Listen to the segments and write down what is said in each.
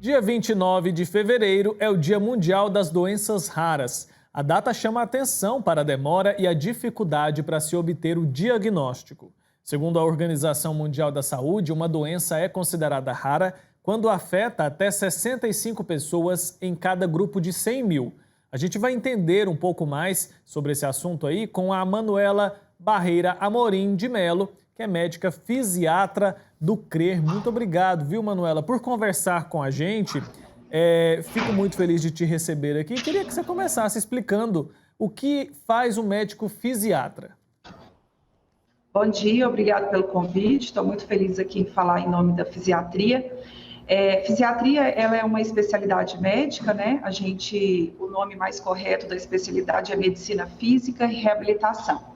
Dia 29 de fevereiro é o Dia Mundial das Doenças Raras. A data chama a atenção para a demora e a dificuldade para se obter o diagnóstico. Segundo a Organização Mundial da Saúde, uma doença é considerada rara quando afeta até 65 pessoas em cada grupo de 100 mil. A gente vai entender um pouco mais sobre esse assunto aí com a Manuela Barreira Amorim de Melo, que é médica fisiatra do CRER. Muito obrigado, viu, Manuela, por conversar com a gente. Fico muito feliz de te receber aqui. Queria que você começasse explicando o que faz um médico fisiatra. Bom dia, obrigado pelo convite. Estou muito feliz aqui em falar em nome da fisiatria. Fisiatria, ela é uma especialidade médica, né? O nome mais correto da especialidade é medicina física e reabilitação.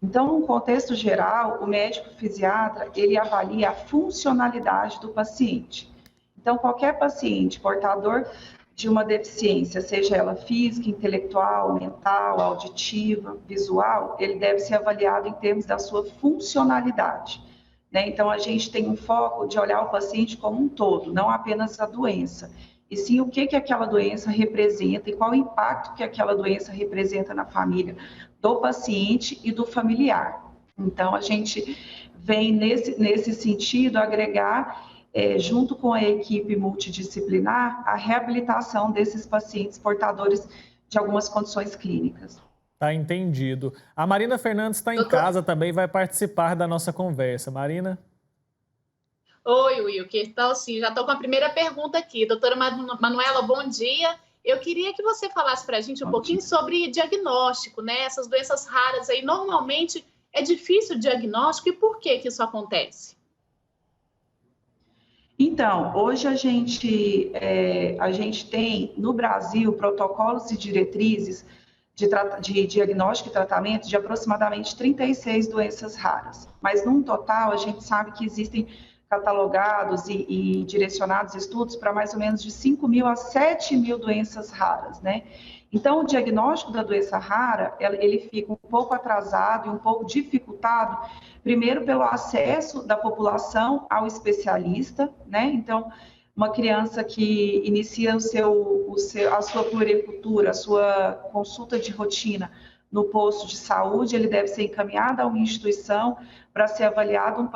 Então, no contexto geral, o médico fisiatra, ele avalia a funcionalidade do paciente. Então, qualquer paciente portador de uma deficiência, seja ela física, intelectual, mental, auditiva, visual, ele deve ser avaliado em termos da sua funcionalidade, né? Então, a gente tem um foco de olhar o paciente como um todo, não apenas a doença, e sim o que aquela doença representa e qual o impacto que aquela doença representa na família do paciente e do familiar. Então, a gente vem nesse sentido agregar, junto com a equipe multidisciplinar, a reabilitação desses pacientes portadores de algumas condições clínicas. Tá entendido. A Marina Fernandes está em casa também, vai participar da nossa conversa. Marina? Oi, Wilker. Então, sim, já estou com a primeira pergunta aqui. Doutora Manuela, bom dia. Eu queria que você falasse para a gente um pouquinho sobre diagnóstico, né? Essas doenças raras aí, normalmente é difícil o diagnóstico, e por que isso acontece? Então, hoje a gente tem no Brasil protocolos e diretrizes de diagnóstico e tratamento de aproximadamente 36 doenças raras, mas num total a gente sabe que existem catalogados e direcionados estudos para mais ou menos de 5 mil a 7 mil doenças raras, né? Então, o diagnóstico da doença rara, ele fica um pouco atrasado e um pouco dificultado, primeiro pelo acesso da população ao especialista, né? Então, uma criança que inicia a sua puericultura, a sua consulta de rotina no posto de saúde, ele deve ser encaminhado a uma instituição para ser avaliado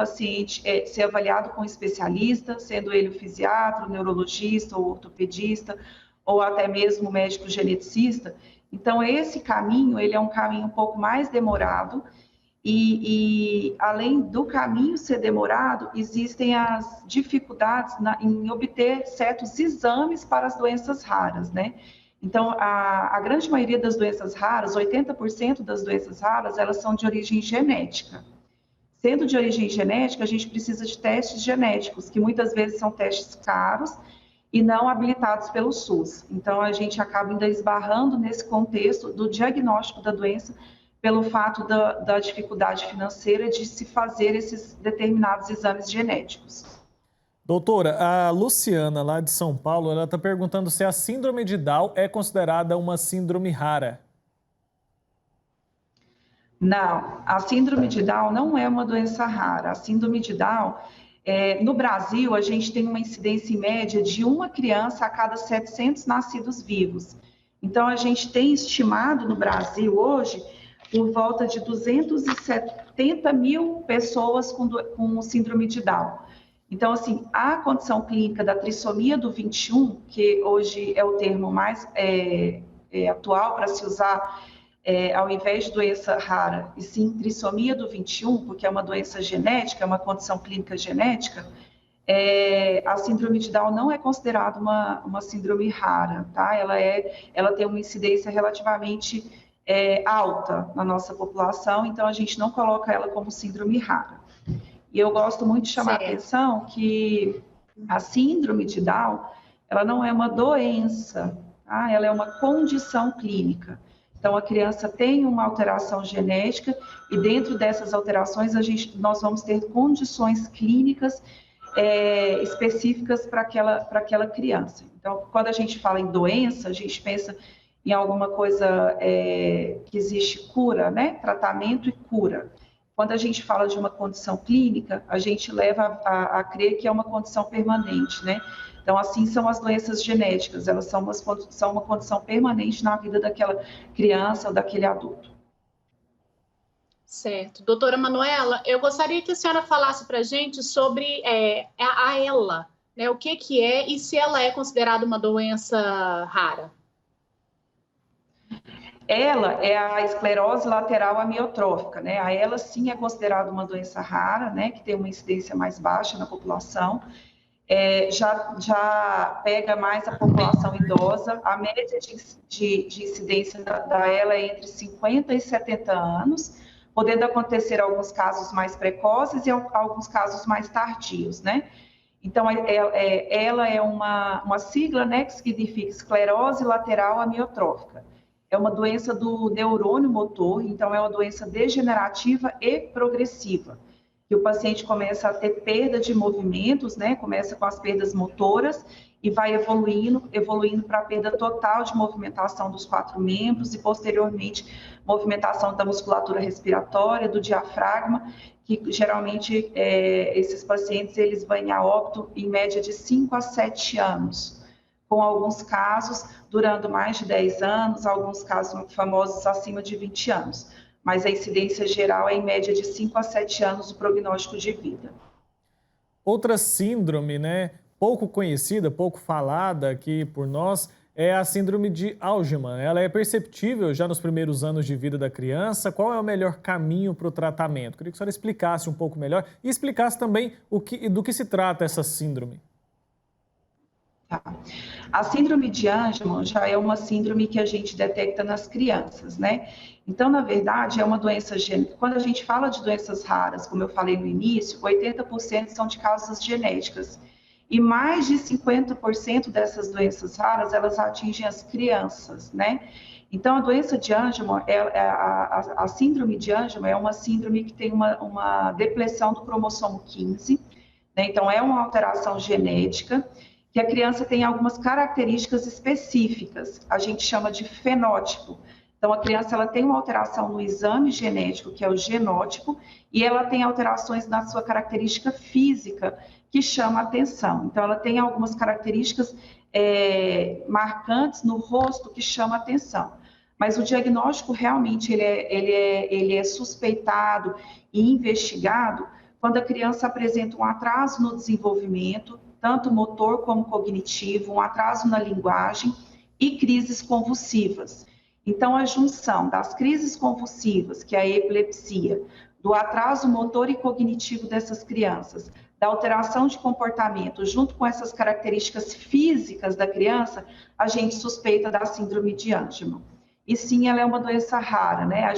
ser avaliado com um especialista, sendo ele o fisiatra, o neurologista, o ortopedista, ou até mesmo o médico geneticista. Então, esse caminho, ele é um caminho um pouco mais demorado, e além do caminho ser demorado, existem as dificuldades em obter certos exames para as doenças raras, né? Então, a grande maioria das doenças raras, 80% das doenças raras, elas são de origem genética. Sendo de origem genética, a gente precisa de testes genéticos, que muitas vezes são testes caros e não habilitados pelo SUS. Então, a gente acaba ainda esbarrando nesse contexto do diagnóstico da doença, pelo fato da dificuldade financeira de se fazer esses determinados exames genéticos. Doutora, a Luciana, lá de São Paulo, ela está perguntando se a síndrome de Down é considerada uma síndrome rara. Não, a síndrome de Down não é uma doença rara. A síndrome de Down, no Brasil, a gente tem uma incidência em média de uma criança a cada 700 nascidos vivos. Então, a gente tem estimado no Brasil hoje por volta de 270 mil pessoas com síndrome de Down. Então, assim, a condição clínica da trissomia do 21, que hoje é o termo mais atual para se usar, ao invés de doença rara, e sim trissomia do 21, porque é uma doença genética, é uma condição clínica genética, a síndrome de Down não é considerada uma síndrome rara, tá? Ela tem uma incidência relativamente alta na nossa população, então a gente não coloca ela como síndrome rara. E eu gosto muito de chamar a atenção que a síndrome de Down, ela não é uma doença, tá? Ela é uma condição clínica. Então, a criança tem uma alteração genética e dentro dessas alterações nós vamos ter condições clínicas específicas para aquela criança. Então, quando a gente fala em doença, a gente pensa em alguma coisa que existe cura, né? Tratamento e cura. quando a gente fala de uma condição clínica, a gente leva a crer que é uma condição permanente, né? Então, assim são as doenças genéticas, elas são uma condição permanente na vida daquela criança ou daquele adulto. Certo. Doutora Manuela, eu gostaria que a senhora falasse para a gente sobre a ELA, né? O que é e se ela é considerada uma doença rara. Ela é a esclerose lateral amiotrófica, né? A ELA sim é considerada uma doença rara, né? Que tem uma incidência mais baixa na população. Já pega mais a população idosa. A média de incidência da ELA é entre 50 e 70 anos, podendo acontecer alguns casos mais precoces e alguns casos mais tardios, né? Então, ela é uma sigla, né, que significa esclerose lateral amiotrófica. É uma doença do neurônio motor, então é uma doença degenerativa e progressiva, que o paciente começa a ter perda de movimentos, né, começa com as perdas motoras e vai evoluindo para a perda total de movimentação dos 4 membros e, posteriormente, movimentação da musculatura respiratória, do diafragma, que geralmente esses pacientes eles vêm a óbito em média de 5 a 7 anos, com alguns casos durando mais de 10 anos, alguns casos famosos acima de 20 anos. Mas a incidência geral é em média de 5 a 7 anos o prognóstico de vida. Outra síndrome, né, pouco conhecida, pouco falada aqui por nós, é a síndrome de Angelman. Ela é perceptível já nos primeiros anos de vida da criança. Qual é o melhor caminho para o tratamento? Queria que a senhora explicasse um pouco melhor e explicasse também do que se trata essa síndrome. Tá. A síndrome de Angelman já é uma síndrome que a gente detecta nas crianças, né? Então, na verdade, é uma doença genética. Quando a gente fala de doenças raras, como eu falei no início, 80% são de causas genéticas. E mais de 50% dessas doenças raras, elas atingem as crianças, né? Então, a doença de Angelman, a síndrome de Angelman é uma síndrome que tem uma depressão do cromossomo 15, né? Então, é uma alteração genética, que a criança tem algumas características específicas, a gente chama de fenótipo. Então, a criança ela tem uma alteração no exame genético, que é o genótipo, e ela tem alterações na sua característica física, que chama atenção. Então, ela tem algumas características marcantes no rosto que chama atenção. Mas o diagnóstico realmente ele é suspeitado e investigado quando a criança apresenta um atraso no desenvolvimento, tanto motor como cognitivo, um atraso na linguagem e crises convulsivas. Então, a junção das crises convulsivas, que é a epilepsia, do atraso motor e cognitivo dessas crianças, da alteração de comportamento, junto com essas características físicas da criança, a gente suspeita da síndrome de Angelman. E sim, ela é uma doença rara, né?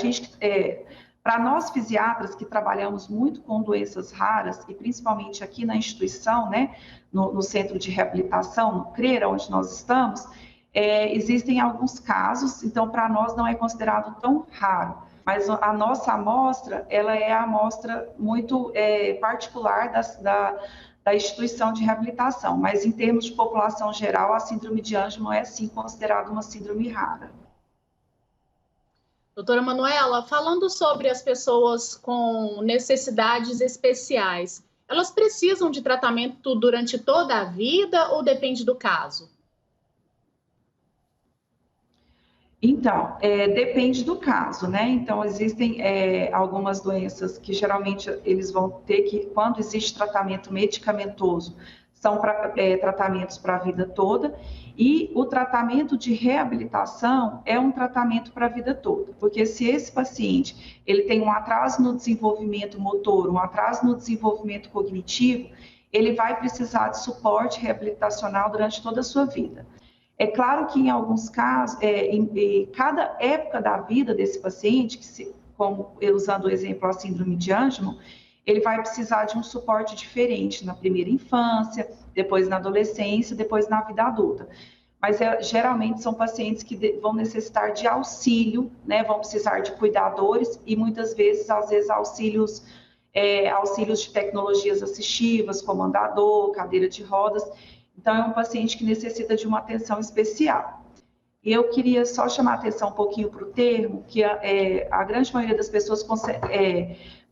Para nós fisiatras que trabalhamos muito com doenças raras, e principalmente aqui na instituição, né, no centro de reabilitação, no CRERA, onde nós estamos, existem alguns casos, então para nós não é considerado tão raro, mas a nossa amostra, ela é a amostra muito particular da instituição de reabilitação, mas em termos de população geral, a síndrome de Angelman é sim considerada uma síndrome rara. Doutora Manuela, falando sobre as pessoas com necessidades especiais, elas precisam de tratamento durante toda a vida ou depende do caso? Então, depende do caso, né? Então, existem algumas doenças que geralmente eles vão ter que, quando existe tratamento medicamentoso, são tratamentos para a vida toda, e o tratamento de reabilitação é um tratamento para a vida toda, porque se esse paciente ele tem um atraso no desenvolvimento motor, um atraso no desenvolvimento cognitivo, ele vai precisar de suporte reabilitacional durante toda a sua vida. É claro que em alguns casos, em cada época da vida desse paciente, como usando o exemplo a síndrome de Angelman, ele vai precisar de um suporte diferente na primeira infância, depois na adolescência, depois na vida adulta. Mas geralmente são pacientes que vão necessitar de auxílio, né? Vão precisar de cuidadores e muitas vezes, auxílios de tecnologias assistivas, como andador, cadeira de rodas. Então, é um paciente que necessita de uma atenção especial. Eu queria só chamar a atenção um pouquinho para o termo, que a grande maioria das pessoas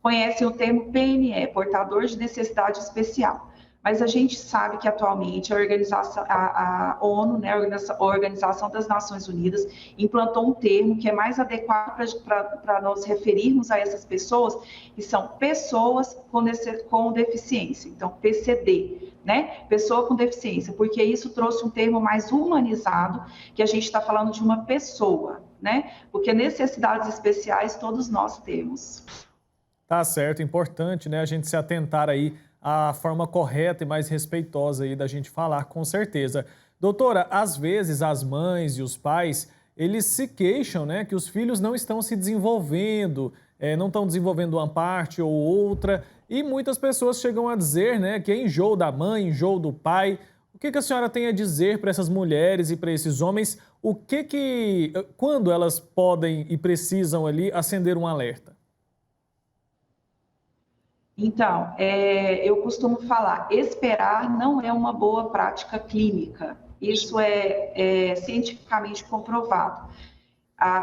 conhecem o termo PNE, portador de necessidade especial. Mas a gente sabe que atualmente a ONU, né, a Organização das Nações Unidas, implantou um termo que é mais adequado para nós referirmos a essas pessoas, que são pessoas com deficiência, então PCD, né? Pessoa com deficiência, porque isso trouxe um termo mais humanizado, que a gente está falando de uma pessoa, né? Porque necessidades especiais todos nós temos. Tá certo, importante, né, a gente se atentar aí à forma correta e mais respeitosa aí da gente falar, com certeza. Doutora, às vezes as mães e os pais, eles se queixam, né, que os filhos não estão se desenvolvendo, não estão desenvolvendo uma parte ou outra, e muitas pessoas chegam a dizer, né, que é enjoo da mãe, enjoo do pai. O que a senhora tem a dizer para essas mulheres e para esses homens? Quando elas podem e precisam ali acender um alerta? Então, eu costumo falar, esperar não é uma boa prática clínica. Isso é cientificamente comprovado.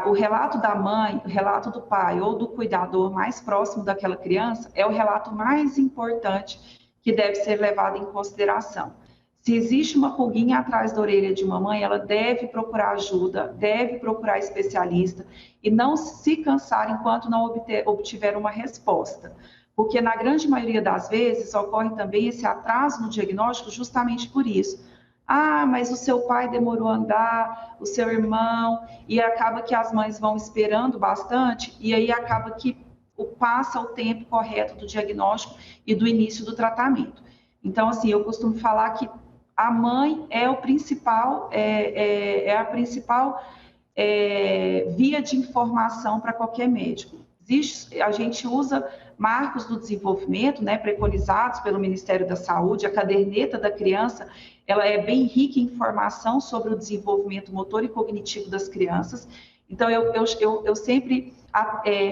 O relato da mãe, o relato do pai ou do cuidador mais próximo daquela criança é o relato mais importante que deve ser levado em consideração. Se existe uma pulguinha atrás da orelha de uma mãe, ela deve procurar ajuda, deve procurar especialista e não se cansar enquanto não obtiver uma resposta. Porque na grande maioria das vezes ocorre também esse atraso no diagnóstico justamente por isso. Ah, mas o seu pai demorou a andar, o seu irmão, e acaba que as mães vão esperando bastante, e aí acaba que passa o tempo correto do diagnóstico e do início do tratamento. Então, assim, eu costumo falar que a mãe é a principal via de informação para qualquer médico. A gente usa marcos do desenvolvimento, né, preconizados pelo Ministério da Saúde, a caderneta da criança, ela é bem rica em informação sobre o desenvolvimento motor e cognitivo das crianças. Então, eu sempre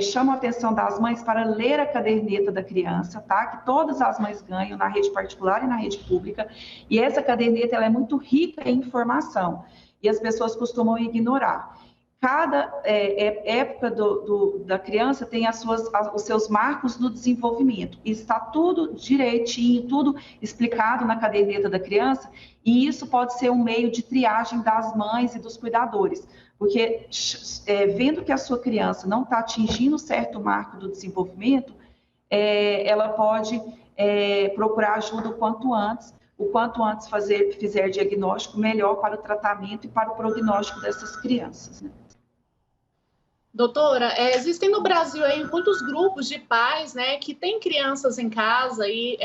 chamo a atenção das mães para ler a caderneta da criança, tá? Que todas as mães ganham na rede particular e na rede pública, e essa caderneta ela é muito rica em informação, e as pessoas costumam ignorar. Cada época da criança tem os seus marcos do desenvolvimento. E está tudo direitinho, tudo explicado na caderneta da criança, e isso pode ser um meio de triagem das mães e dos cuidadores. Porque vendo que a sua criança não está atingindo certo marco do desenvolvimento, ela pode procurar ajuda o quanto antes fizer diagnóstico, melhor para o tratamento e para o prognóstico dessas crianças, né? Doutora, existem no Brasil aí muitos grupos de pais, né, que têm crianças em casa e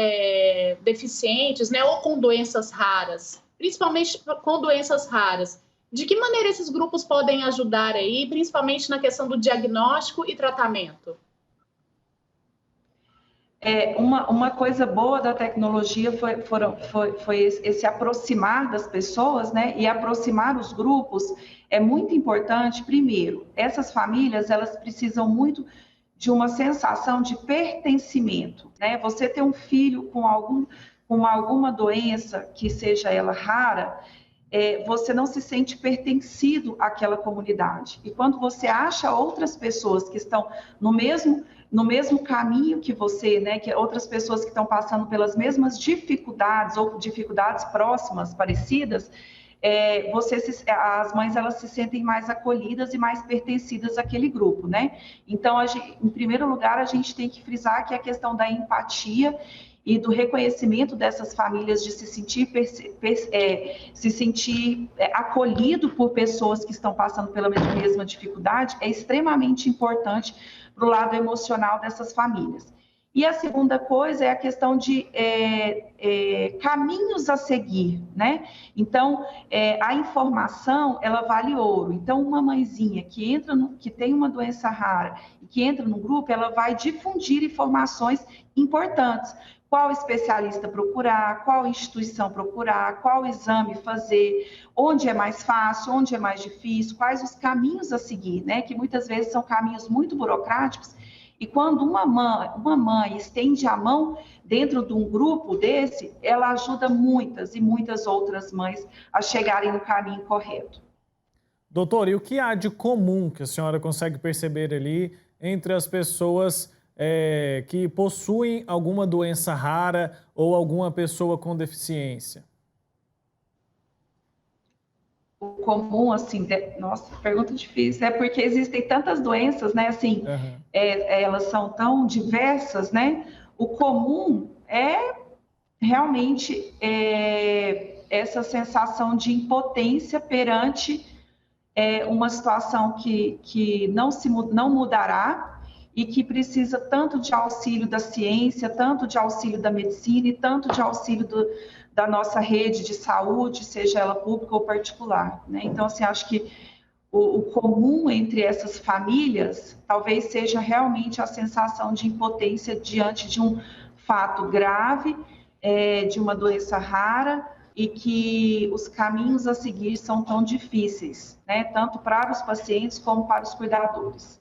deficientes, né, ou com doenças raras, principalmente com doenças raras. De que maneira esses grupos podem ajudar aí, principalmente na questão do diagnóstico e tratamento? Uma coisa boa da tecnologia foi esse aproximar das pessoas, né? E aproximar os grupos é muito importante. Primeiro, essas famílias, elas precisam muito de uma sensação de pertencimento, né? Você ter um filho com alguma doença, que seja ela rara, você não se sente pertencido àquela comunidade. E quando você acha outras pessoas que estão no mesmo caminho que você, né, que outras pessoas que estão passando pelas mesmas dificuldades ou dificuldades próximas, parecidas, as mães elas se sentem mais acolhidas e mais pertencidas àquele grupo, né? Então, em primeiro lugar, a gente tem que frisar que a questão da empatia e do reconhecimento dessas famílias de se sentir acolhido por pessoas que estão passando pela mesma dificuldade é extremamente importante para o lado emocional dessas famílias. E a segunda coisa é a questão de caminhos a seguir, né? Então, a informação, ela vale ouro. Então, uma mãezinha que tem uma doença rara e que entra no grupo, ela vai difundir informações importantes. Qual especialista procurar, qual instituição procurar, qual exame fazer, onde é mais fácil, onde é mais difícil, quais os caminhos a seguir, né? Que muitas vezes são caminhos muito burocráticos. E quando uma mãe estende a mão dentro de um grupo desse, ela ajuda muitas e muitas outras mães a chegarem no caminho correto. Doutor, e o que há de comum que a senhora consegue perceber ali entre as pessoas que possuem alguma doença rara ou alguma pessoa com deficiência? O comum, assim, nossa, pergunta difícil, é porque existem tantas doenças, né, assim, Aham. elas são tão diversas, né, o comum é realmente essa sensação de impotência perante uma situação que não mudará e que precisa tanto de auxílio da ciência, tanto de auxílio da medicina e tanto de auxílio da nossa rede de saúde, seja ela pública ou particular, né? Então, assim, acho que o comum entre essas famílias talvez seja realmente a sensação de impotência diante de um fato grave, de uma doença rara, e que os caminhos a seguir são tão difíceis, né? Tanto para os pacientes como para os cuidadores.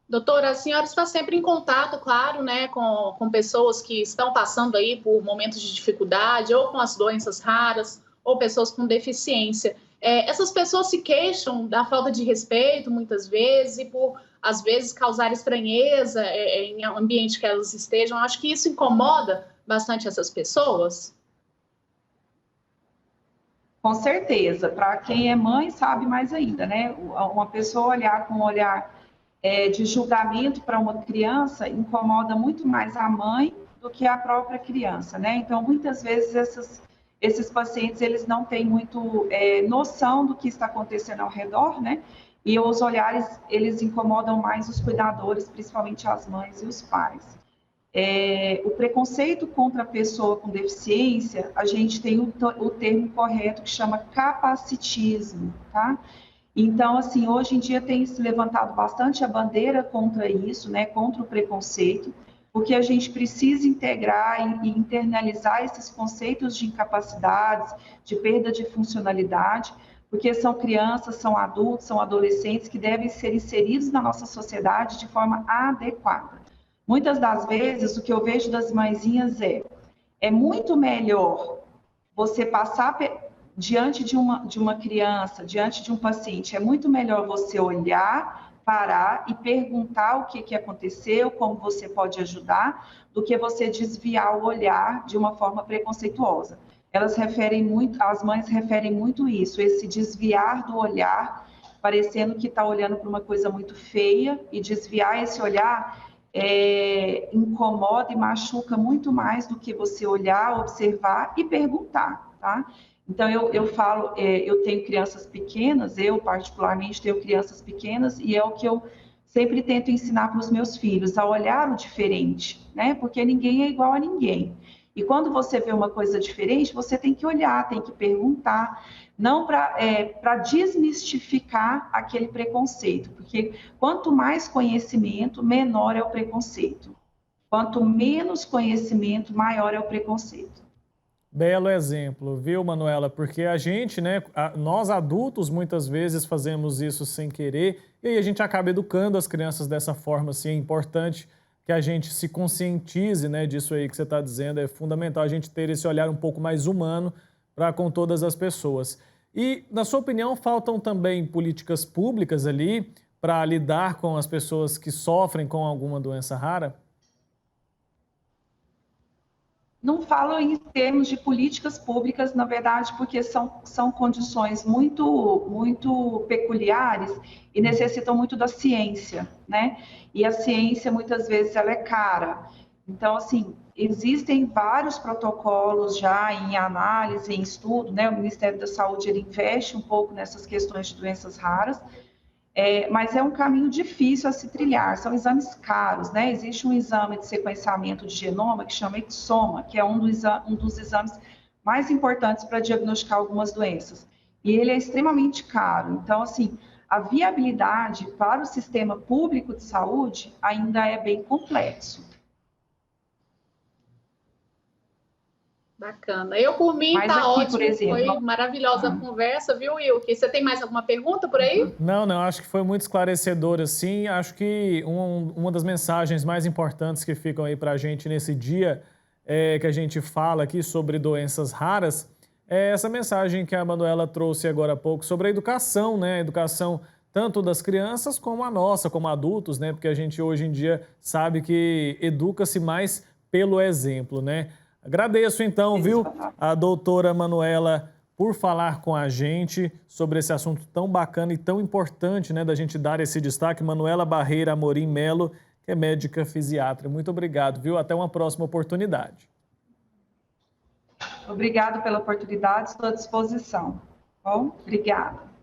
Doutora, a senhora está sempre em contato, claro, né, com pessoas que estão passando aí por momentos de dificuldade, ou com as doenças raras, ou pessoas com deficiência. Essas pessoas se queixam da falta de respeito, muitas vezes, e por, às vezes, causar estranheza em ambiente que elas estejam. Acho que isso incomoda bastante essas pessoas. Com certeza, para quem é mãe sabe mais ainda, né? Uma pessoa olhar com um olhar de julgamento para uma criança incomoda muito mais a mãe do que a própria criança, né? Então, muitas vezes esses pacientes eles não têm muito noção do que está acontecendo ao redor, né? E os olhares eles incomodam mais os cuidadores, principalmente as mães e os pais. O preconceito contra a pessoa com deficiência, a gente tem o termo correto que chama capacitismo, tá? Então, assim, hoje em dia tem se levantado bastante a bandeira contra isso, né, contra o preconceito, porque a gente precisa integrar e internalizar esses conceitos de incapacidades, de perda de funcionalidade, porque são crianças, são adultos, são adolescentes que devem ser inseridos na nossa sociedade de forma adequada. Muitas das vezes, o que eu vejo das mãezinhas é muito melhor você passar diante de uma criança, diante de um paciente, é muito melhor você olhar, parar e perguntar o que aconteceu, como você pode ajudar, do que você desviar o olhar de uma forma preconceituosa. As mães referem muito isso, esse desviar do olhar, parecendo que está olhando para uma coisa muito feia, e desviar esse olhar incomoda e machuca muito mais do que você olhar, observar e perguntar, tá? Então, eu falo, eu tenho crianças pequenas, eu particularmente tenho crianças pequenas, e é o que eu sempre tento ensinar para os meus filhos, a olhar o diferente, né? Porque ninguém é igual a ninguém. E quando você vê uma coisa diferente, você tem que olhar, tem que perguntar, não para desmistificar aquele preconceito, porque quanto mais conhecimento, menor é o preconceito. Quanto menos conhecimento, maior é o preconceito. Belo exemplo, viu, Manuela? Porque a gente, né, nós adultos muitas vezes fazemos isso sem querer e aí a gente acaba educando as crianças dessa forma, assim, é importante que a gente se conscientize, né, disso aí que você está dizendo, é fundamental a gente ter esse olhar um pouco mais humano para com todas as pessoas. E, na sua opinião, faltam também políticas públicas ali para lidar com as pessoas que sofrem com alguma doença rara? Não falo em termos de políticas públicas, na verdade, porque são condições muito peculiares e necessitam muito da ciência, né? E a ciência, muitas vezes, ela é cara. Então, assim, existem vários protocolos já em análise, em estudo, né? O Ministério da Saúde, ele investe um pouco nessas questões de doenças raras, mas é um caminho difícil a se trilhar, são exames caros, né? Existe um exame de sequenciamento de genoma que chama Exoma, que é um dos exames mais importantes para diagnosticar algumas doenças. E ele é extremamente caro. Então, assim, a viabilidade para o sistema público de saúde ainda é bem complexo. Bacana. Eu, por mim, Mas tá aqui, ótimo. por exemplo, Foi maravilhosa a conversa, viu, Wilke? Você tem mais alguma pergunta por aí? Não, acho que foi muito esclarecedor, assim. Acho que uma das mensagens mais importantes que ficam aí para a gente nesse dia que a gente fala aqui sobre doenças raras é essa mensagem que a Manuela trouxe agora há pouco sobre a educação, né? A educação tanto das crianças como a nossa, como adultos, né? Porque a gente hoje em dia sabe que educa-se mais pelo exemplo, né? Agradeço então, viu, a doutora Manuela por falar com a gente sobre esse assunto tão bacana e tão importante, né, da gente dar esse destaque. Manuela Barreira Amorim Melo, que é médica fisiatra. Muito obrigado, viu? Até uma próxima oportunidade. Obrigado pela oportunidade, estou à disposição. Bom, obrigada.